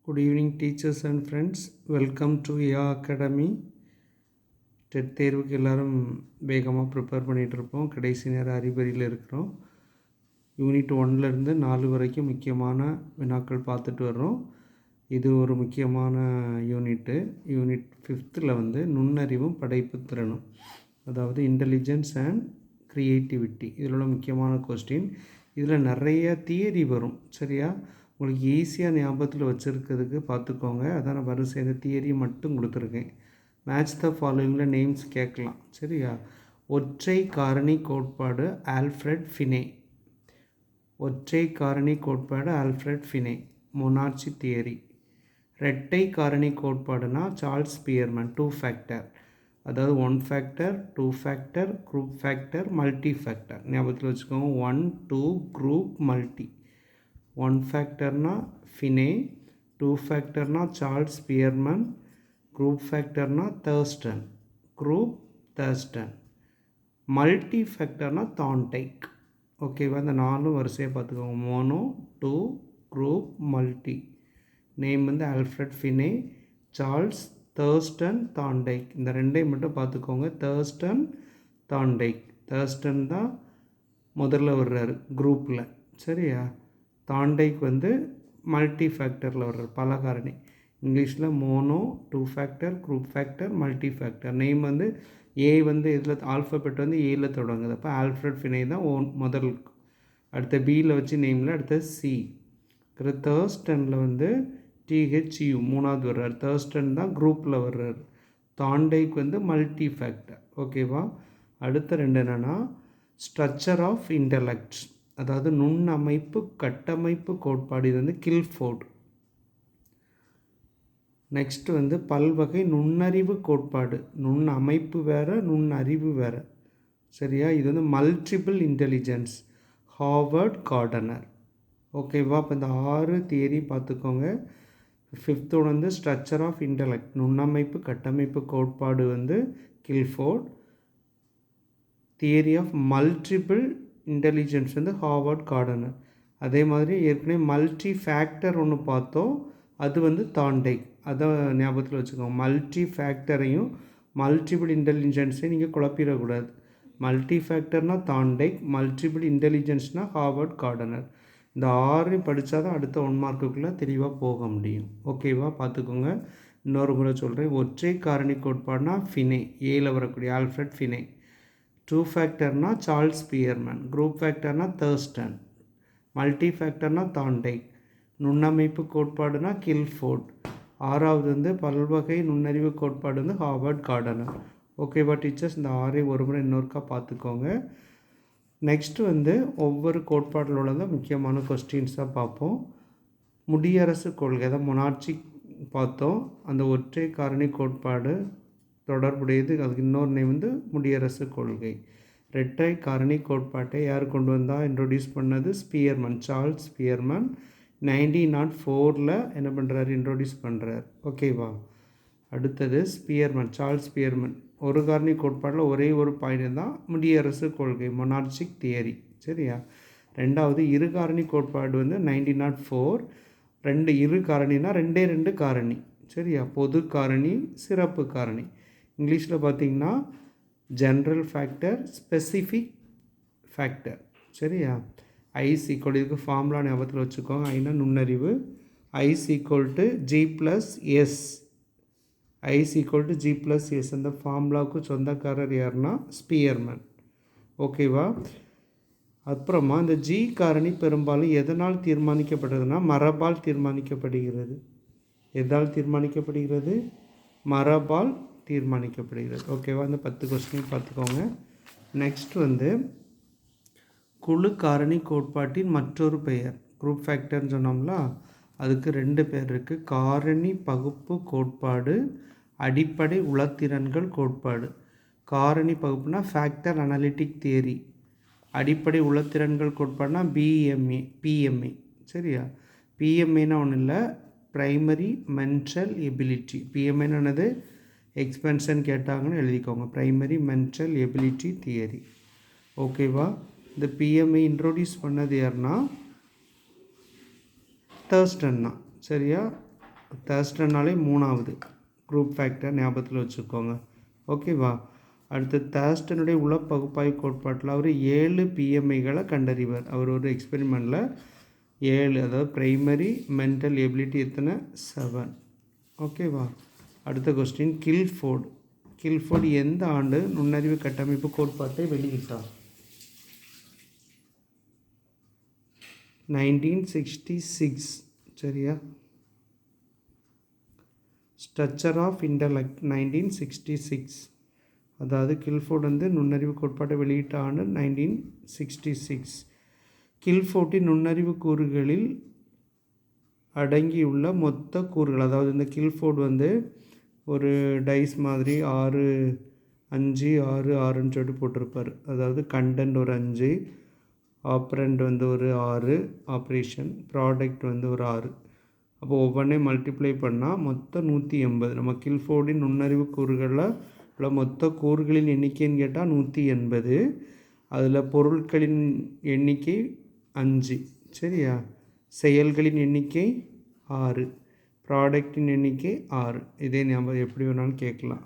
Good evening teachers and friends. Welcome to IA Academy. TET தேர்வுக்கு எல்லோரும் வேகமாக prepare பண்ணிகிட்ருப்போம். கடைசி நேர அறிபறியில் இருக்கிறோம். யூனிட் 1லேருந்து 4 வரைக்கும் முக்கியமான வினாக்கள் பார்த்துட்டு வர்றோம். இது ஒரு முக்கியமான யூனிட் 5ல் வந்து நுண்ணறிவும் படைப்புத்திறனும், அதாவது இன்டெலிஜென்ஸ் அண்ட் க்ரியேட்டிவிட்டி. இதில் உள்ள முக்கியமான கொஸ்டின். இதில் நிறைய தியரி வரும். சரியா? உங்களுக்கு ஈஸியாக ஞாபகத்தில் வச்சுருக்கிறதுக்கு பார்த்துக்கோங்க. அதான் நான் வரிசை இந்த தியரி மட்டும் கொடுத்துருக்கேன். மேட்ச் த ஃபாலோயிங்கில் நேம்ஸ் கேட்கலாம். சரியா? ஒற்றை காரணி கோட்பாடு ஆல்ஃப்ரெட் ஃபினே. ஒற்றை காரணி கோட்பாடு ஆல்ஃப்ரெட் ஃபினே. மொனார்ச்சி தியரி. ரெட்டை காரணி கோட்பாடுனா சார்ல்ஸ் ஸ்பியர்மன். 2 ஃபேக்டர், அதாவது 1 factor, 2 factor, group factor, multi factor. ஞாபகத்தில் வச்சுக்கோங்க. 1, 2 குரூப் மல்டி. 1 ஃபேக்டர்னா ஃபினே, 2 ஃபேக்டர்னா சார்ல்ஸ் ஸ்பியர்மன், குரூப் ஃபேக்டர்னா தர்ஸ்டன், மல்டி ஃபேக்டர்னா தான்டைக். ஓகேவா? இந்த 4 வரிசையாக பார்த்துக்கோங்க. Mono, 2, group, multi. நேம் வந்து Alfred Binet, Charles, Thurstone, Thorndike. இந்த ரெண்டையும் மட்டும் பார்த்துக்கோங்க. தர்ஸ்டன், தான்டைக். தர்ஸ்டன் தான் முதல்ல வர்றாரு குரூப்பில். சரியா? தான்டைக் வந்து மல்டி ஃபேக்டரில் வர்றார், பல காரணி. இங்கிலீஷில் mono, 2 factor, group factor, multi factor. Name வந்து ஏ வந்து இதில் ஆல்ஃபபெட் வந்து ஏயில் தொடங்குது. அப்போ ஆல்ஃப்ரெட் ஃபினே தான் முதல். அடுத்த பியில் வச்சு நேமில் அடுத்த சி. தர்ஸ்டனில் வந்து THU மூணாவது வர்றார். தர்ஸ்டன் தான் குரூப்பில் வர்றார். தான்டைக் வந்து மல்டி ஃபேக்டர். ஓகேவா? அடுத்த ரெண்டு என்னென்னா ஸ்ட்ரக்சர் ஆஃப் இன்டலெக்ட், அதாவது நுண்ணமைப்பு கட்டமைப்பு கோட்பாடு. இது வந்து கில்ஃபோர்ட். நெக்ஸ்ட் வந்து பல்வகை நுண்ணறிவு கோட்பாடு. நுண்ணமைப்பு வேறு, நுண்ணறிவு வேறு. சரியா? இது வந்து மல்டிபிள் இன்டெலிஜென்ஸ், ஹார்வர்ட் கார்டனர். ஓகேவா? இப்போ இந்த 6 தியரி பார்த்துக்கோங்க. 5th வந்து ஸ்ட்ரக்சர் ஆஃப் இன்டலெக்ட், நுண்ணமைப்பு கட்டமைப்பு கோட்பாடு வந்து Guilford. Theory of multiple intelligence வந்து ஹார்வர்ட் கார்டனர். அதே மாதிரி ஏற்கனவே மல்டி ஃபேக்டர் ஒன்று பார்த்தோம், அது வந்து தான்டைக். அதை ஞாபகத்தில் வச்சுக்கோங்க. மல்டி ஃபேக்டரையும் மல்டிபிள் இன்டெலிஜென்ஸையும் நீங்கள் குழப்பிடக்கூடாது. மல்டி ஃபேக்டர்னால் தான்டைக், மல்டிபிள் இன்டெலிஜென்ஸ்னால் ஹார்வர்ட் கார்டனர். இந்த 6 படித்தா தான் அடுத்த 1 மார்க்குக்குள்ளே தெளிவாக போக முடியும். ஓகேவா? பார்த்துக்கோங்க. இன்னொரு முறை சொல்கிறேன். ஒற்றை காரணி கோட்பாடுனா ஃபினே, ஏயில் வரக்கூடிய ஆல்ஃப்ரெட் ஃபினே. 2 ஃபேக்டர்னா சார்ல்ஸ் ஸ்பியர்மன். குரூப் ஃபேக்டர்னா தர்ஸ்டன். மல்டி ஃபேக்டர்னா தான்டைக். நுண்ணமைப்பு கோட்பாடுனா கில்ஃபோர்ட். 6வது வந்து பல்வகை நுண்ணறிவு கோட்பாடு வந்து ஹார்வர்ட் கார்டனர். ஓகேவா டீச்சர்ஸ்? இந்த 6 ஒரு முறை இன்னொருக்கா பார்த்துக்கோங்க. நெக்ஸ்ட்டு வந்து ஒவ்வொரு கோட்பாடில் உள்ளத முக்கியமான கொஸ்டின்ஸாக பார்ப்போம். முடியரசு கொள்கை, அதாவது மொனார்ச்சி பார்த்தோம். அந்த ஒற்றை காரணி கோட்பாடு தொடர்புடையது. அதுக்கு இன்னொரு நேம் வந்து முடியரசு கொள்கை. இரட்டை காரணி கோட்பாட்டை யார் கொண்டு வந்தால் இன்ட்ரோடியூஸ் பண்ணது? Spearman, Charles Spearman. 1904 என்ன பண்ணுறாரு? இன்ட்ரோடியூஸ் பண்ணுறார். ஓகேவா? அடுத்தது ஸ்பியர்மன், சார்ல்ஸ் ஸ்பியர்மன். ஒரு காரணி கோட்பாடில் ஒரே ஒரு பாயிண்ட் தான் முடியரசு கொள்கை, மொனார்ச்சிக் தியரி. சரியா? ரெண்டாவது இரு காரணி கோட்பாடு வந்து 1904. இரு காரணினா 2 காரணி. சரியா? பொது காரணி, சிறப்பு காரணி. இங்கிலீஷில் பார்த்திங்கன்னா ஜென்ரல் ஃபேக்டர், ஸ்பெசிஃபிக் ஃபேக்டர். சரியா? ஐஸ் ஈக்குவல், இதுக்கு ஃபார்முலா ஞாபகத்தில் வச்சுக்கோங்க. ஐனா நுண்ணறிவு. I is equal to G + S. I is equal to G + S. அந்த ஃபார்முலாவுக்கு சொந்தக்காரர் யாருன்னா ஸ்பியர்மன். ஓகேவா? அப்புறமா இந்த G காரணி பெரும்பாலும் எதனால் தீர்மானிக்கப்படுறதுன்னா மரபால் தீர்மானிக்கப்படுகிறது. எதால் தீர்மானிக்கப்படுகிறது? மரபால் தீர்மானிக்கப்படுகிறது. ஓகேவா? இந்த 10 கொஸ்டின் பார்த்துக்கோங்க. நெக்ஸ்ட் வந்து குழு காரணி கோட்பாட்டின் மற்றொரு பெயர். குரூப் ஃபேக்டர்னு சொன்னோம்ல, அதுக்கு 2 பேர் இருக்குது. காரணி பகுப்பு கோட்பாடு, அடிப்படை உளத்திறன்கள் கோட்பாடு. காரணி பகுப்புனா ஃபேக்டர் அனாலிட்டிக் தியரி. அடிப்படை உளத்திறன்கள் கோட்பாடுனா PMA. சரியா? PMAனா ஒன்றும் இல்லை, ப்ரைமரி மென்டல் எபிலிட்டி. PMAனது எக்ஸ்பென்ஷன் கேட்டாங்கன்னு எழுதிக்கோங்க. Primary mental ability theory. ஓகேவா? இந்த PMA இன்ட்ரோடியூஸ் பண்ணது யாருன்னா தர்ஸ்டன் தான். சரியா? தேர்ஸ்டர்னாலே 3வது குரூப் ஃபேக்டர் ஞாபகத்தில் வச்சுக்கோங்க. ஓகேவா? அடுத்து தேர்ஸ்டனுடைய உள பகுப்பாய்வு கோட்பாட்டில் அவர் 7 பிஎம்ஐகளை கண்டறிவார். அவர் ஒரு எக்ஸ்பெரிமெண்ட்டில் 7, அதாவது ப்ரைமரி மென்டல் எபிலிட்டி எத்தனை 7. ஓகேவா? அடுத்த கொஸ்டின் கில்ஃபோர்டு எந்த ஆண்டு நுண்ணறிவு கட்டமைப்பு கோட்பாட்டை வெளியிட்டார்? 1966. சரியா? Structure of intellect 1966. அதாவது கில்ஃபோர்டு நுண்ணறிவு கோட்பாட்டை வெளியிட்ட ஆண்டு 1966. கில்ஃபோர்டின் நுண்ணறிவு கூறுகளில் அடங்கியுள்ள மொத்த கூறுகள், அதாவது இந்த கில்ஃபோர்டு ஒரு டைஸ் மாதிரி 6 5 6 6ன்னு சொல்லிட்டு போட்டிருப்பார். அதாவது கண்டென்ட் ஒரு 5, ஆப்ரண்ட் ஒரு 6, ஆப்ரேஷன் ப்ராடக்ட் ஒரு 6. அப்போ ஒவ்வொன்றையும் மல்டிப்ளை பண்ணால் மொத்தம் 180. நம்ம கில்ஃபோர்டின் நுண்ணறிவு கூறுகளில் உள்ள மொத்த கூறுகளின் எண்ணிக்கைன்னு கேட்டால் 180. அதில் பொருட்களின் எண்ணிக்கை 5. சரியா? செயல்களின் எண்ணிக்கை 6, ப்ராடக்டின் எண்ணிக்கை 6. இதே ஞாபகம் எப்படி வேணாலும் கேட்கலாம்.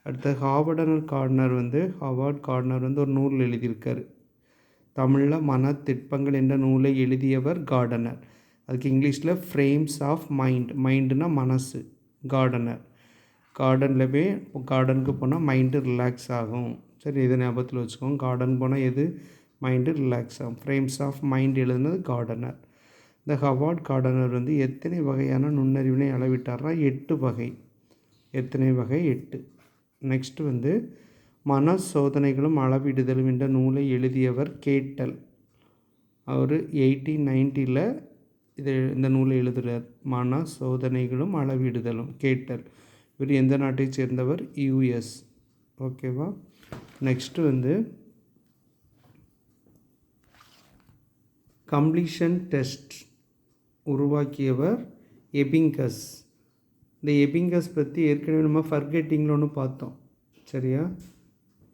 அடுத்து ஹாவர்ட் கார்ட்னர் ஒரு நூல் எழுதியிருக்காரு. தமிழில் மனத்திட்பங்கள் என்ற நூலை எழுதியவர் கார்டனர். அதுக்கு இங்கிலீஷில் ஃப்ரேம்ஸ் ஆஃப் மைண்டுனா மனசு. கார்டனுக்கு போனால் மைண்டு ரிலாக்ஸ் ஆகும். சரி, இதை ஞாபகத்தில் வச்சுக்கோங்க. கார்டன் போனால் எது மைண்டு ரிலாக்ஸ் ஆகும். ஃப்ரேம்ஸ் ஆஃப் மைண்ட் எழுதுனது கார்டனர். இந்த ஹவார்ட் கார்டனர் எத்தனை வகையான நுண்ணறிவினை அளவிட்டார்னா 8 வகை. எத்தனை வகை? 8. நெக்ஸ்ட்டு மன சோதனைகளும் அளவிடுதலும் என்ற நூலை எழுதியவர் கேட்டல். அவர் 1890 இந்த நூலை எழுதுகிறார். மன சோதனைகளும் அளவிடுதலும், கேட்டல். இவர் எந்த நாட்டை சேர்ந்தவர்? US. ஓகேவா? நெக்ஸ்ட்டு கம்ப்ளீஷன் டெஸ்ட் உருவாக்கியவர் எபிங்கஸ். இந்த எபிங்கஸ் பற்றி ஏற்கனவே நம்ம ஃபர்கெட்டிங்கில் ஒன்று பார்த்தோம். சரியா?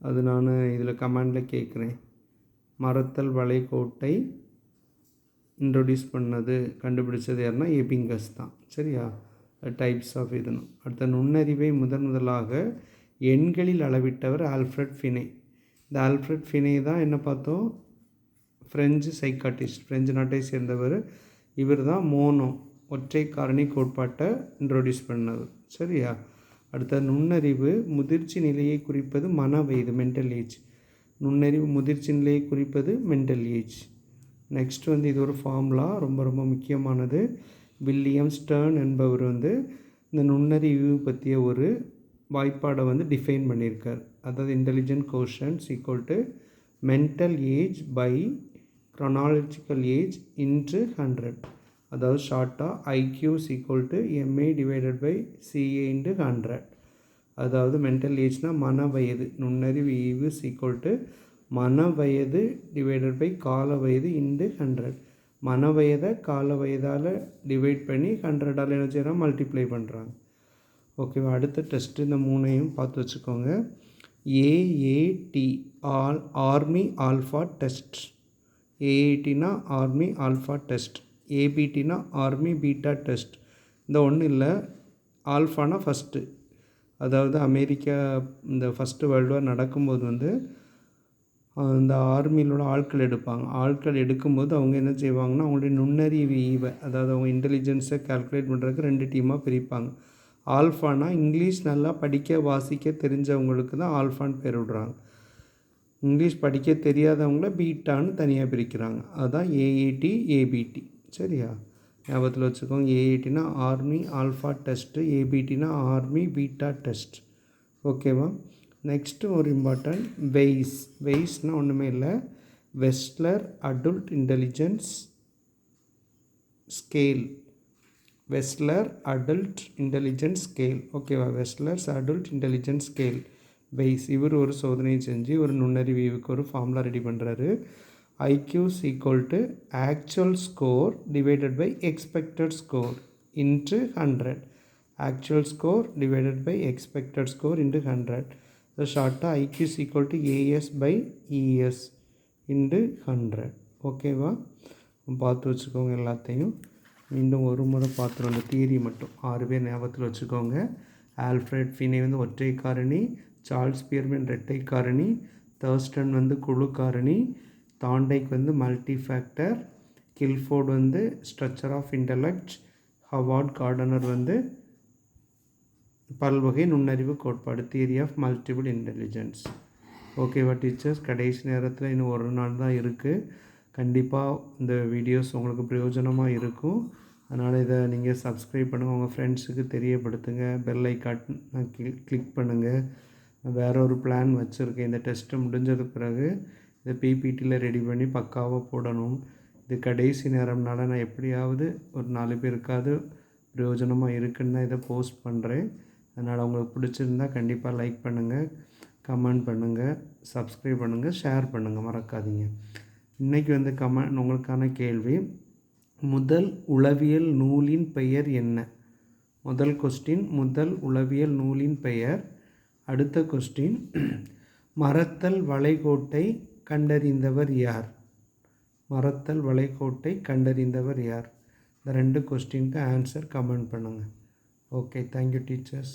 அது நான் இதில் கமெண்டில் கேட்குறேன். மறத்தல் வளைகோட்டை இன்ட்ரொடியூஸ் கண்டுபிடிச்சது யாருன்னா எபிங்கஸ் தான். சரியா? டைப்ஸ் ஆஃப் இதுன்னு. அடுத்த நுண்ணறிவை முதலாக எண்களில் அளவிட்டவர் ஆல்ஃப்ரட் ஃபினே. இந்த ஆல்ஃப்ரட் ஃபினே தான் என்ன பார்த்தோம்? ஃப்ரெஞ்சு சைக்காட்டிஸ்ட், ஃப்ரெஞ்சு நாட்டை சேர்ந்தவர். இவர் தான் ஒற்றை காரணி கோட்பாட்டை இன்ட்ரொடியூஸ் பண்ணவர். சரியா? அடுத்த நுண்ணறிவு முதிர்ச்சி நிலையை குறிப்பது மன வயது, மென்டல் ஏஜ். நுண்ணறிவு முதிர்ச்சி நிலையை குறிப்பது மென்டல் ஏஜ். நெக்ஸ்ட் இது ஒரு ஃபார்முலா, ரொம்ப ரொம்ப முக்கியமானது. வில்லியம் ஸ்டர்ன் என்பவர் இந்த நுண்ணறிவு பற்றிய ஒரு வாய்ப்பாடை டிஃபைன் பண்ணியிருக்கார். அதாவது intelligent quotients equal to mental age by chronological age into 100. அதாவது ஷார்ட்டாக IQ equal to MA divided by CA into 100. அதாவது மென்டல் ஏஜ்னால் மன வயது, நுண்ணறிவு ஈவு ஈக்குவல் டு மன வயது டிவைடட் பை கால வயது இன்ட்டு 100. மன வயதை கால வயதால் டிவைட் பண்ணி 100ஆல் என்ன செய்யறாங்க? மல்டிப்ளை பண்ணுறாங்க. ஓகேவா? அடுத்த டெஸ்ட்டு இந்த 3ஐயும் பார்த்து வச்சுக்கோங்க. AAT army alpha test. AATனா ஆர்மி ஆல்ஃபா டெஸ்ட். ABTனா ஆர்மி பீட்டா டெஸ்ட். இந்த ஒன்றும் இல்லை, ஆல்ஃபானா ஃபஸ்ட்டு. அதாவது அமெரிக்கா இந்த ஃபஸ்ட்டு வேர்ல்டு வார் நடக்கும்போது இந்த ஆர்மியிலோட ஆட்கள் எடுப்பாங்க. ஆட்கள் எடுக்கும்போது அவங்க என்ன செய்வாங்கன்னா, அவங்களுடைய நுண்ணறிவு ஈவை, அதாவது அவங்க இன்டெலிஜென்ஸை கால்குலேட் பண்ணுறதுக்கு 2 டீமாக பிரிப்பாங்க. ஆல்ஃபானா இங்கிலீஷ் நல்லா படிக்க வாசிக்க தெரிஞ்சவங்களுக்கு தான் ஆல்ஃபான்னு பேர் விடுறாங்க. இங்கிலீஷ் படிக்க தெரியாதவங்கள பீட்டான்னு தனியாக பிரிக்கிறாங்க. அதுதான் AAT ABT. சரியா? ஞாபகத்தில் வச்சுக்கோங்க. AATனா ஆர்மி ஆல்ஃபா டெஸ்ட்டு, ABTனா ஆர்மி பீட்டா டெஸ்ட். ஓகேவா? நெக்ஸ்ட்டு ஒரு இம்பார்ட்டன்ட் வெய்ஸ்னால் ஒன்றுமே இல்லை, Wechsler adult intelligence scale. Wechsler adult intelligence scale. ஓகேவா? வெஸ்ட்லர்ஸ் அடல்ட் இன்டெலிஜென்ஸ் ஸ்கேல் வெய்ஸ். இவர் ஒரு சோதனையை செஞ்சு ஒரு நுண்ணறிவுக்கு ஒரு ஃபார்முலா ரெடி பண்ணுறாரு. IQ equal to actual score divided by expected score into 100. Actual score divided by expected score into 100. So ஷார்ட்டாக IQ equal to AS by ES into 100. ஓகேவா? பார்த்து வச்சுக்கோங்க எல்லாத்தையும். மீண்டும் ஒரு முறை பார்த்துருவோம் அந்த தியரி மட்டும் 6 பேர் ஞாபகத்தில் வச்சுக்கோங்க. ஆல்ஃப்ரெட் ஃபினே வந்து ஒற்றை காரணி, சார்ல்ஸ் பியர்மேன் இரட்டை காரணி, தர்ஸ்டன் வந்து குழு காரணி, தாண்டைக் வந்து மல்டி ஃபேக்டர், கில்ஃபோர்ட் வந்து structure of intellect, Howard Gardner வந்து பல்வகை நுண்ணறிவு கோட்பாடு தியரி ஆஃப் மல்டிபிள் இன்டெலிஜென்ஸ். ஓகேவா டீச்சர்ஸ்? கடைசி நேரத்தில் இன்னும் ஒரு நாள் தான் இருக்குது. கண்டிப்பாக இந்த வீடியோஸ் உங்களுக்கு பிரயோஜனமாக இருக்கும். அதனால் இதை நீங்கள் சப்ஸ்கிரைப் பண்ணுங்கள், உங்கள் ஃப்ரெண்ட்ஸுக்கு தெரியப்படுத்துங்க, பெல் ஐக்கான் கிளிக் பண்ணுங்கள். வேறு ஒரு பிளான் வச்சுருக்கேன். இந்த டெஸ்ட்டு முடிஞ்சது பிறகு இதை பிபிடியில் ரெடி பண்ணி பக்காவாக போடணும். இது கடைசி நேரம்னால நான் எப்படியாவது ஒரு 4 பேருக்காவது பிரயோஜனமாக இருக்குன்னு தான் இதை போஸ்ட் பண்ணுறேன். அதனால் உங்களுக்கு பிடிச்சிருந்தா கண்டிப்பாக லைக் பண்ணுங்கள், கமெண்ட் பண்ணுங்கள், சப்ஸ்கிரைப் பண்ணுங்கள், ஷேர் பண்ணுங்கள், மறக்காதீங்க. இன்றைக்கி வந்து உங்களுக்கான கேள்வி, முதல் உளவியல் நூலின் பெயர் என்ன? முதல் கொஸ்டின், முதல் உளவியல் நூலின் பெயர். அடுத்த கொஸ்டின், மறத்தல் வளைகோட்டை கண்டறிந்தவர் யார்? மறத்தல் வளைகோட்டை கண்டறிந்தவர் யார்? இந்த 2 கொஸ்டினுக்கு ஆன்சர் கமெண்ட் பண்ணுங்கள். Okay, thank you teachers.